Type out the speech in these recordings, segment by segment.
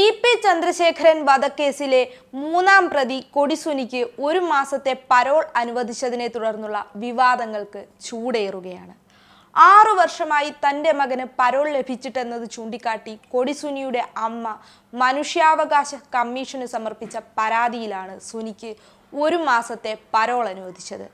TP. Chandrasekharan വധക്കേസിലെ മൂന്നാം പ്രതി കൊടിസുനിക്ക് 1 മാസത്തെ പരോൾ അനുവദിച്ചതിനെ തുടർന്നുള്ള വിവാദങ്ങൾക്ക് ചൂടേറുകയാണ്. 6 വർഷമായി തൻ്റെ മകന് പരോൾ ലഭിച്ചിട്ടെന്നത് ചൂണ്ടിക്കാട്ടി കൊടിസുനിയുടെ അമ്മ മനുഷ്യാവകാശ കമ്മീഷന് സമർപ്പിച്ച പരാതിയിലാണ് സുനിക്ക് 1 മാസത്തെ പരോൾ അനുവദിച്ചത്.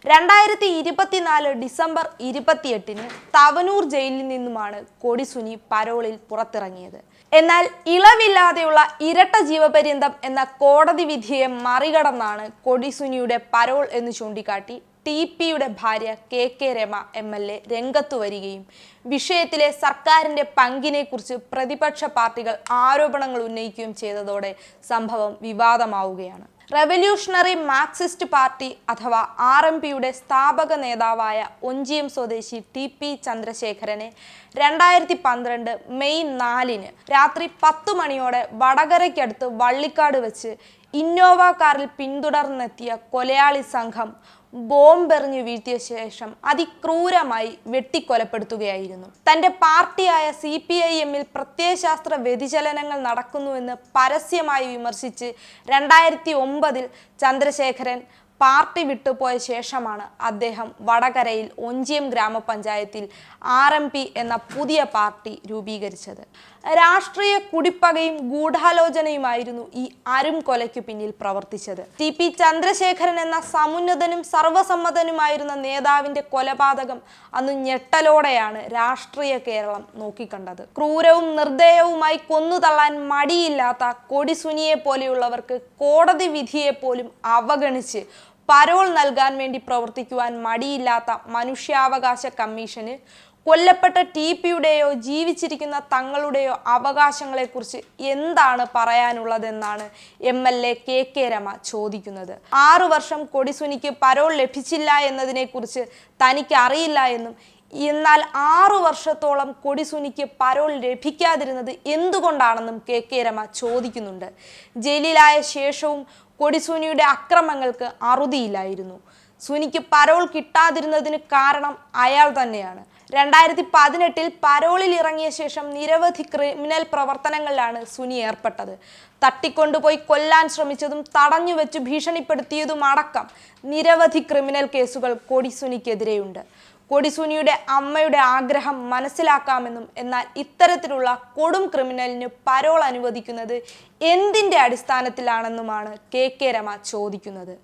2024 ഡിസംബർ 28-ന് തവനൂർ ജയിലിൽ നിന്നുമാണ് കൊടിസുനി പരോളിൽ പുറത്തിറങ്ങിയത്. എന്നാൽ ഇളവില്ലാതെയുള്ള ഇരട്ട ജീവപര്യന്തം എന്ന കോടതി വിധിയെ മറികടന്നാണ് കൊടിസുനിയുടെ പരോൾ എന്ന് ചൂണ്ടിക്കാട്ടി ടി.പി.യുടെ ഭാര്യ കെ രമ MLA രംഗത്തു വരികയും വിഷയത്തിലെ സർക്കാരിന്റെ പങ്കിനെക്കുറിച്ച് പ്രതിപക്ഷ പാർട്ടികൾ ആരോപണങ്ങൾ ഉന്നയിക്കുകയും ചെയ്തതോടെ സംഭവം വിവാദമാവുകയാണ്. റവല്യൂഷണറി മാർക്സിസ്റ്റ് പാർട്ടി അഥവാ RMPയുടെ സ്ഥാപക നേതാവായ ഒഞ്ചിയം സ്വദേശി ടി.പി. ചന്ദ്രശേഖരനെ 2012 മെയ് 4-ന് രാത്രി 10 മണിയോടെ വടകരയ്ക്കടുത്ത് വള്ളിക്കാട് വെച്ച് ഇന്നോവ കാറിൽ പിന്തുടർന്നെത്തിയ കൊലയാളി സംഘം ബോംബെറിഞ്ഞു വീഴ്ത്തിയ ശേഷം അതിക്രൂരമായി വെട്ടിക്കൊലപ്പെടുത്തുകയായിരുന്നു. തൻ്റെ പാർട്ടിയായ CPIM-ൽ പ്രത്യയശാസ്ത്ര വ്യതിചലനങ്ങൾ നടക്കുന്നുവെന്ന് പരസ്യമായി വിമർശിച്ച് 2009-ൽ ചന്ദ്രശേഖരൻ പാർട്ടി വിട്ടുപോയ ശേഷമാണ് അദ്ദേഹം വടകരയിൽ ഒഞ്ചിയം ഗ്രാമപഞ്ചായത്തിൽ RMP എന്ന പുതിയ പാർട്ടി രൂപീകരിച്ചത്. രാഷ്ട്രീയ കുടിപ്പകയും ഗൂഢാലോചനയുമായിരുന്നു ഈ അരും കൊലയ്ക്കു പിന്നിൽ പ്രവർത്തിച്ചത്. ടി.പി. ചന്ദ്രശേഖരൻ എന്ന സമുന്നതനും സർവസമ്മതനുമായിരുന്ന നേതാവിന്റെ കൊലപാതകം അന്ന് ഞെട്ടലോടെയാണ് രാഷ്ട്രീയ കേരളം നോക്കിക്കണ്ടത്. ക്രൂരവും നിർദ്ദയവുമായി കൊന്നുതള്ളാൻ മടിയില്ലാത്ത കൊടിസുനിയെ പോലെയുള്ളവർക്ക് കോടതി വിധിയെ പോലും അവഗണിച്ച് പരോൾ നൽകാൻ വേണ്ടി പ്രവർത്തിക്കുവാൻ മടിയില്ലാത്ത മനുഷ്യാവകാശ കമ്മീഷന് കൊല്ലപ്പെട്ട ടി.പി.യുടെയോ ജീവിച്ചിരിക്കുന്ന തങ്ങളുടെയോ അവകാശങ്ങളെക്കുറിച്ച് എന്താണ് പറയാനുള്ളതെന്നാണ് MLA കെ രമ ചോദിക്കുന്നത്. 6 വർഷം കൊടിസുനിക്ക് പരോൾ ലഭിച്ചില്ല എന്നതിനെക്കുറിച്ച് തനിക്ക് അറിയില്ല എന്നും എന്നാൽ 6 വർഷത്തോളം കൊടിസുനിക്ക് പരോൾ ലഭിക്കാതിരുന്നത് എന്തുകൊണ്ടാണെന്നും കെ രമ ചോദിക്കുന്നുണ്ട്. ജയിലിലായ ശേഷവും കൊടിസുനിയുടെ അക്രമങ്ങൾക്ക് അറുതിയില്ലായിരുന്നു. സുനിക്ക് പരോൾ കിട്ടാതിരുന്നതിന് കാരണം അയാൾ തന്നെയാണ്. 2018-ൽ പരോളിൽ ഇറങ്ങിയ ശേഷം നിരവധി ക്രിമിനൽ പ്രവർത്തനങ്ങളിലാണ് സുനി ഏർപ്പെട്ടത്. തട്ടിക്കൊണ്ടുപോയി കൊല്ലാൻ ശ്രമിച്ചതും തടഞ്ഞുവെച്ച് ഭീഷണിപ്പെടുത്തിയതും അടക്കം നിരവധി ക്രിമിനൽ കേസുകൾ കൊടിസുനിക്കെതിരെയുണ്ട്. കൊടിസുനിയുടെ അമ്മയുടെ ആഗ്രഹം മനസ്സിലാക്കാമെന്നും എന്നാൽ ഇത്തരത്തിലുള്ള കൊടും ക്രിമിനലിന് പരോൾ അനുവദിക്കുന്നത് എന്തിൻ്റെ അടിസ്ഥാനത്തിലാണെന്നുമാണ് കെ രമ ചോദിക്കുന്നത്.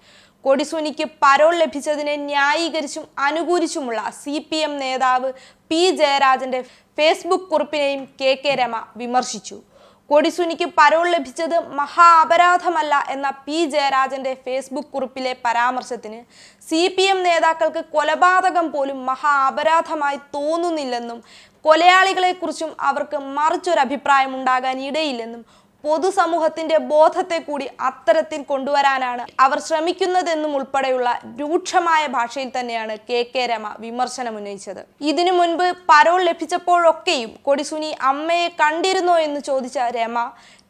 കൊടിസുനിക്ക് പരോൾ ലഭിച്ചതിനെ ന്യായീകരിച്ചും അനുകൂലിച്ചുമുള്ള CPM നേതാവ് P. ജയരാജന്റെ ഫേസ്ബുക്ക് കുറിപ്പിനെയും കെ രമ വിമർശിച്ചു. കൊടിസുനിക്ക് പരോൾ ലഭിച്ചത് മഹാ അപരാധമല്ല എന്ന P. ജയരാജന്റെ ഫേസ്ബുക്ക് കുറിപ്പിലെ പരാമർശത്തിന് CPM നേതാക്കൾക്ക് കൊലപാതകം പോലും മഹാ അപരാധമായി തോന്നുന്നില്ലെന്നും കൊലയാളികളെക്കുറിച്ചും അവർക്ക് മറിച്ചൊരഭിപ്രായം ഉണ്ടാകാൻ ഇടയില്ലെന്നും പൊതുസമൂഹത്തിന്റെ ബോധത്തെ കൂടി അത്തരത്തിൽ കൊണ്ടുവരാനാണ് അവർ ശ്രമിക്കുന്നതെന്നും ഉൾപ്പെടെയുള്ള രൂക്ഷമായ ഭാഷയിൽ തന്നെയാണ് കെ രമ വിമർശനം ഉന്നയിച്ചത്. ഇതിനു മുൻപ് പരോൾ ലഭിച്ചപ്പോഴൊക്കെയും കൊടിസുനി അമ്മയെ കണ്ടിരുന്നോ എന്ന് ചോദിച്ച രമ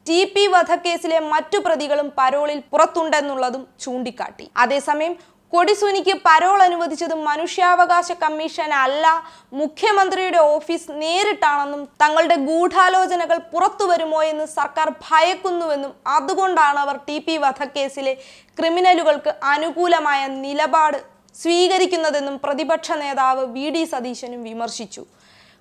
ടി.പി. വധക്കേസിലെ മറ്റു പ്രതികളും പരോളിൽ പുറത്തുണ്ടെന്നുള്ളതും ചൂണ്ടിക്കാട്ടി. അതേസമയം കൊടിസുനിക്ക് പരോൾ അനുവദിച്ചത് മനുഷ്യാവകാശ കമ്മീഷൻ അല്ല, മുഖ്യമന്ത്രിയുടെ ഓഫീസ് നേരിട്ടാണെന്നും തങ്ങളുടെ ഗൂഢാലോചനകൾ പുറത്തു വരുമോ എന്ന് സർക്കാർ ഭയക്കുന്നുവെന്നും അതുകൊണ്ടാണ് അവർ ടി.പി. വധക്കേസിലെ ക്രിമിനലുകൾക്ക് അനുകൂലമായ നിലപാട് സ്വീകരിക്കുന്നതെന്നും പ്രതിപക്ഷ നേതാവ് V.D. സതീശനും വിമർശിച്ചു.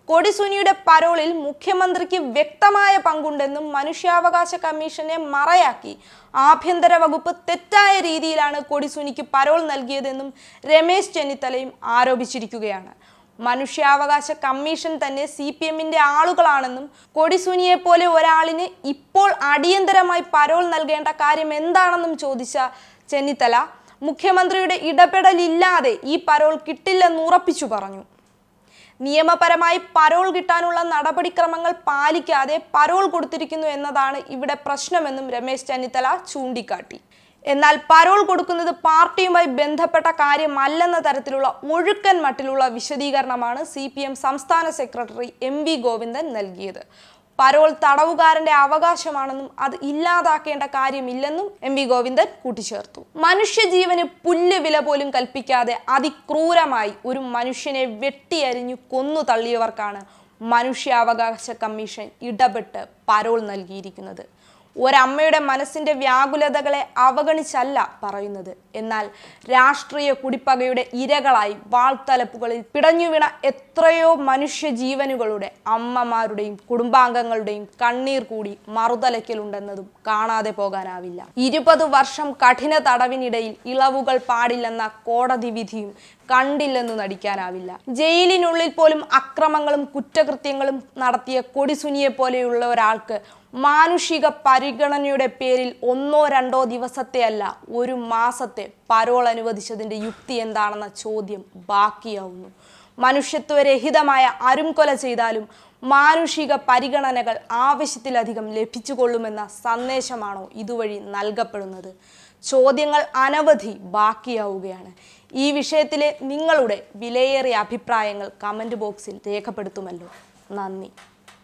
കൊടിസുനിയുടെ പരോളിൽ മുഖ്യമന്ത്രിക്ക് വ്യക്തമായ പങ്കുണ്ടെന്നും മനുഷ്യാവകാശ കമ്മീഷനെ മറയാക്കി ആഭ്യന്തര വകുപ്പ് തെറ്റായ രീതിയിലാണ് കൊടിസുനിക്ക് പരോൾ നൽകിയതെന്നും രമേശ് ചെന്നിത്തലയും ആരോപിച്ചിരിക്കുകയാണ്. മനുഷ്യാവകാശ കമ്മീഷൻ തന്നെ CPM-ന്റെ ആളുകളാണെന്നും കൊടിസുനിയെ പോലെ ഒരാളിന് ഇപ്പോൾ അടിയന്തരമായി പരോൾ നൽകേണ്ട കാര്യം എന്താണെന്നും ചോദിച്ച ചെന്നിത്തല മുഖ്യമന്ത്രിയുടെ ഇടപെടലില്ലാതെ ഈ പരോൾ കിട്ടില്ലെന്ന് ഉറപ്പിച്ചു പറഞ്ഞു. നിയമപരമായി പരോൾ കിട്ടാനുള്ള നടപടിക്രമങ്ങൾ പാലിക്കാതെ പരോൾ കൊടുത്തിരിക്കുന്നു എന്നതാണ് ഇവിടെ പ്രശ്നമെന്നും രമേശ് ചെന്നിത്തല ചൂണ്ടിക്കാട്ടി. എന്നാൽ പരോൾ കൊടുക്കുന്നത് പാർട്ടിയുമായി ബന്ധപ്പെട്ട കാര്യമല്ലെന്ന തരത്തിലുള്ള ഒഴുക്കൻ മട്ടിലുള്ള വിശദീകരണമാണ് CPM സംസ്ഥാന സെക്രട്ടറി MV ഗോവിന്ദൻ നൽകിയത്. പരോൾ തടവുകാരന്റെ അവകാശമാണെന്നും അത് ഇല്ലാതാക്കേണ്ട കാര്യമില്ലെന്നും MV ഗോവിന്ദൻ കൂട്ടിച്ചേർത്തു. മനുഷ്യജീവന് പുല്ല് വില പോലും കൽപ്പിക്കാതെ അതിക്രൂരമായി ഒരു മനുഷ്യനെ വെട്ടിയരിഞ്ഞു കൊന്നു തള്ളിയവർക്കാണ് മനുഷ്യാവകാശ കമ്മീഷൻ ഇടപെട്ട് പരോൾ നൽകിയിരിക്കുന്നത്. ഒരമ്മയുടെ മനസ്സിന്റെ വ്യാകുലതകളെ അവഗണിച്ചല്ല പറയുന്നത്. എന്നാൽ രാഷ്ട്രീയ കുടിപ്പകയുടെ ഇരകളായി വാൾത്തലപ്പുകളിൽ പിടഞ്ഞുവീണ എത്രയോ മനുഷ്യജീവനുകളുടെ അമ്മമാരുടെയും കുടുംബാംഗങ്ങളുടെയും കണ്ണീർ കൂടി മറുതലയ്ക്കലുണ്ടെന്നതും കാണാതെ പോകാനാവില്ല. 20 വർഷം കഠിന തടവിനിടയിൽ ഇളവുകൾ പാടില്ലെന്ന കോടതി വിധിയും കണ്ടില്ലെന്നു നടിക്കാനാവില്ല. ജയിലിനുള്ളിൽ പോലും അക്രമങ്ങളും കുറ്റകൃത്യങ്ങളും നടത്തിയ കൊടിസുനിയെ പോലെയുള്ള ഒരാൾക്ക് മാനുഷിക പരിഗണനയുടെ പേരിൽ 1-2 ദിവസത്തെ അല്ല 1 മാസത്തെ പരോൾ അനുവദിച്ചതിൻ്റെ യുക്തി എന്താണെന്ന ചോദ്യം ബാക്കിയാവുന്നു. മനുഷ്യത്വരഹിതമായ അരുംകൊല ചെയ്താലും മാനുഷിക പരിഗണനകൾ ആവശ്യത്തിലധികം ലഭിച്ചുകൊള്ളുമെന്ന സന്ദേശമാണോ ഇതുവഴി നൽകപ്പെടുന്നത്? ചോദ്യങ്ങൾ അനവധി ബാക്കിയാവുകയാണ്. ഈ വിഷയത്തിലെ നിങ്ങളുടെ വിലയേറിയ അഭിപ്രായങ്ങൾ കമൻറ്റ് ബോക്സിൽ രേഖപ്പെടുത്തുമല്ലോ. നന്ദി.